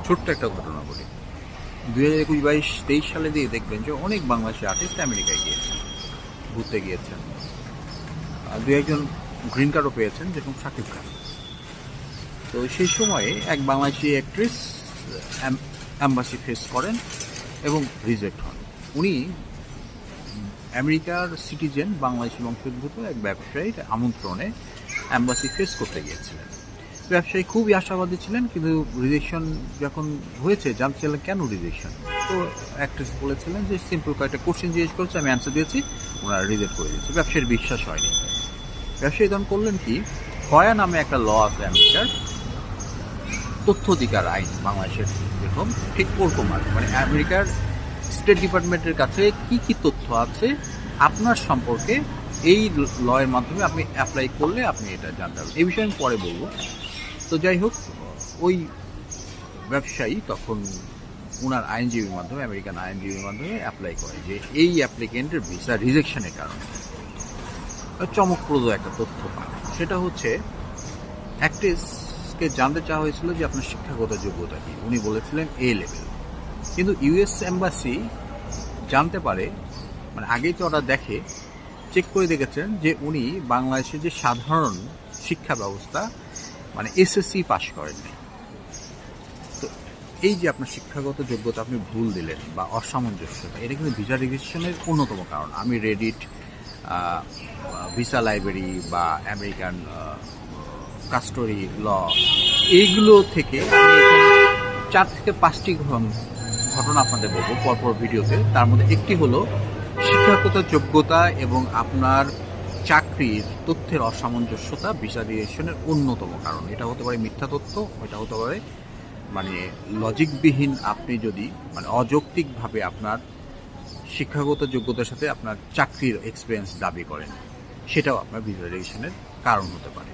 ছোট্ট একটা ঘটনা বলি। 2021-22-23 সালে দিয়ে দেখবেন যে অনেক বাংলাদেশি আর্টিস্ট আমেরিকায় গিয়েছেন, ঘুরতে গিয়েছেন। দু একজন গ্রিন কার্ডও পেয়েছেন, যেরকম শাকিব খান। তো সেই সময়ে এক বাংলাদেশি অ্যাক্ট্রেস অ্যাম্বাসি ফেস করেন এবং রিজেক্ট হন। উনি আমেরিকার সিটিজেন, বাংলাদেশি বংশোদ্ভূত এক ব্যবসায়ীর আমন্ত্রণে অ্যাম্বাসি ফেস করতে গিয়েছিলেন। ব্যবসায়ী খুবই আশাবাদী ছিলেন, কিন্তু রিজেকশন যখন হয়েছে জানতে চাইলেন কেন রিজেকশন। তো অ্যাক্ট্রেস বলেছিলেন যে সিম্পল কয়েকটা কোশ্চেন জিজ্ঞেস করছে, আমি অ্যান্সার দিয়েছি, ওনারা রিজেক্ট করে দিয়েছে। ব্যবসায়ীর বিশ্বাস হয়নি। ব্যবসায়ী তখন করলেন কি, ফয়া নামে একটা ল আছে আমেরিকার, তথ্য অধিকার আইন বাংলাদেশের যেরকম, ঠিক ওরকম আর মানে আমেরিকার স্টেট ডিপার্টমেন্টের কাছে কি কি তথ্য আছে আপনার সম্পর্কে, এই লয়ের মাধ্যমে আপনি অ্যাপ্লাই করলে আপনি এটা জানতে পারবেন। এই বিষয়ে আমি পরে বলবো। তো যাই হোক, ওই ব্যবসায়ী তখন ওনার আইনজীবীর মাধ্যমে, আমেরিকান আইনজীবীর মাধ্যমে অ্যাপ্লাই করে যে এই অ্যাপ্লিকেন্টের ভিসা রিজেকশনের কারণে চমকপ্রদ একটা তথ্য পান। সেটা হচ্ছে অ্যাক্ট্রেসকে জানতে চাওয়া হয়েছিল যে আপনার শিক্ষাগত যোগ্যতা কি। উনি বলেছিলেন এ লেভেল। কিন্তু ইউএস এম্বাসি জানতে পারে, মানে আগেই তো ওরা দেখে, চেক করে দেখেছেন যে উনি বাংলাদেশের যে সাধারণ শিক্ষা ব্যবস্থা, মানে এসএসসি পাশ করেননি। তো এই যে আপনার শিক্ষাগত যোগ্যতা আপনি ভুল দিলেন বা অসামঞ্জস্যতা, এটা কিন্তু ভিসা রিজেকশনের অন্যতম কারণ। আমি রেডিট, ভিসা লাইব্রেরি বা আমেরিকান কাস্টরি ল, এইগুলো থেকে আমি এখন 4 থেকে 5টি ঘটনা আপনাদের বলবো পরপর ভিডিওতে। তার মধ্যে একটি হলো শিক্ষাগত যোগ্যতা এবং আপনার চাকরির তথ্যের অসামঞ্জস্যতা ভিসা রিজেকশনের অন্যতম কারণ। এটা হতে পারে মিথ্যা তথ্য, এটা হতে পারে মানে লজিকবিহীন, আপনি যদি মানে অযৌক্তিকভাবে আপনার শিক্ষাগত যোগ্যতার সাথে আপনার চাকরির এক্সপিরিয়েন্স দাবি করেন, সেটাও আপনার ভিসা রিজেকশনের কারণ হতে পারে।